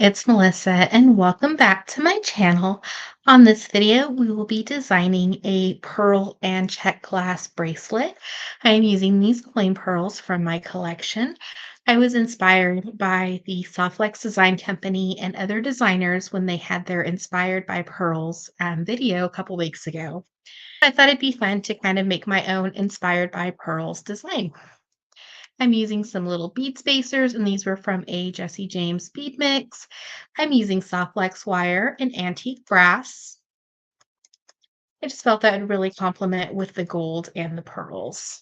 it's Melissa, and welcome back to my channel. On this video, we will be designing a pearl and check glass bracelet. I am using these coin pearls from my collection. I was inspired by the Softlex Design Company and other designers when they had their Inspired by Pearls video a couple weeks ago. I thought it'd be fun to kind of make my own Inspired by Pearls design. I'm using some little bead spacers, and these were from a Jesse James bead mix. I'm using soft flex wire and antique brass. I just felt that would really complement with the gold and the pearls.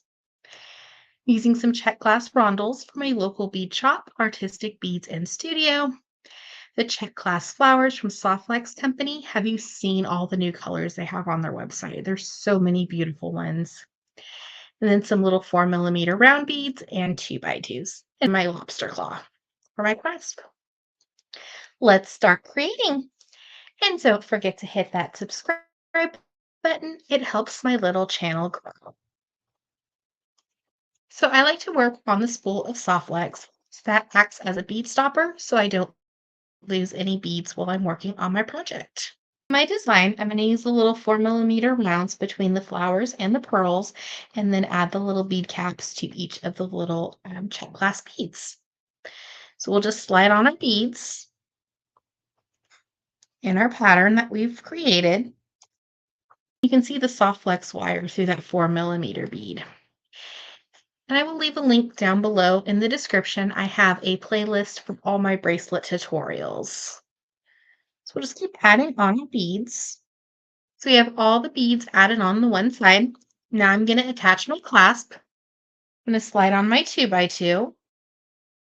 Using some Czech glass rondels from a local bead shop, Artistic Beads and Studio. The Czech glass flowers from Softlex Company. Have you seen all the new colors they have on their website? There's so many beautiful ones. And then some little 4mm round beads and 2x2s, and my lobster claw for my clasp. Let's start creating. And don't forget to hit that subscribe button. It helps my little channel grow. So I like to work on the spool of Softlex. That acts as a bead stopper so I don't lose any beads while I'm working on my project. My design, I'm going to use the little 4mm rounds between the flowers and the pearls, and then add the little bead caps to each of the little check glass beads. So we'll just slide on our beads in our pattern that we've created. You can see the soft flex wire through that 4mm bead. And I will leave a link down below in the description. I have a playlist from all my bracelet tutorials. So we'll just keep adding on our beads. So we have all the beads added on the one side. Now I'm going to attach my clasp. I'm going to slide on my 2x2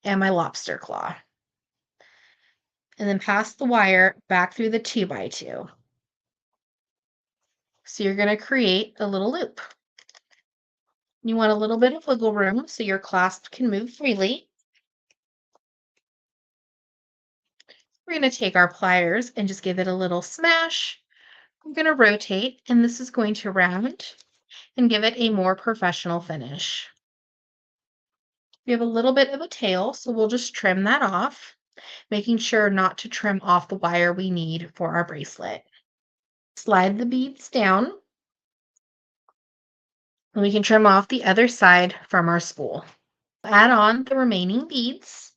and my lobster claw. And then pass the wire back through the 2x2. So you're going to create a little loop. You want a little bit of wiggle room so your clasp can move freely. We're going to take our pliers and just give it a little smash. I'm going to rotate, and this is going to round and give it a more professional finish. We have a little bit of a tail, so we'll just trim that off, making sure not to trim off the wire we need for our bracelet. Slide the beads down, and we can trim off the other side from our spool. Add on the remaining beads.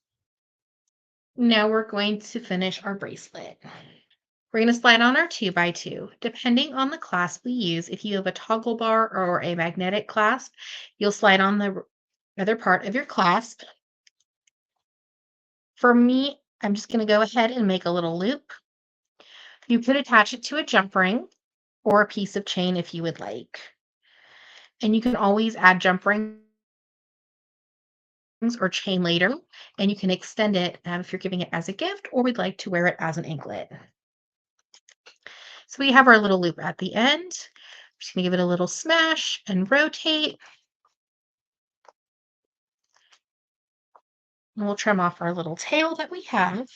Now we're going to finish our bracelet. We're going to slide on our 2x2. Depending on the clasp we use, if you have a toggle bar or a magnetic clasp, you'll slide on the other part of your clasp. For me, I'm just going to go ahead and make a little loop. You could attach it to a jump ring or a piece of chain if you would like. And you can always add jump rings or chain later, and you can extend it if you're giving it as a gift or would like to wear it as an anklet. So we have our little loop at the end. I'm just going to give it a little smash and rotate. And we'll trim off our little tail that we have.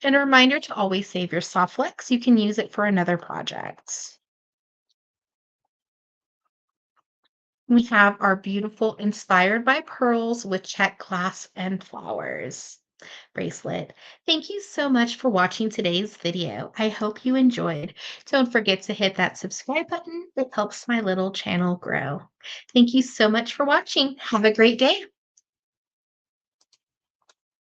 And a reminder to always save your soft flex. You can use it for another project. We have our beautiful Inspired by Pearls with check glass and flowers bracelet. Thank you so much for watching today's video. I hope you enjoyed. Don't forget to hit that subscribe button. It helps my little channel grow. Thank you so much for watching. Have a great day.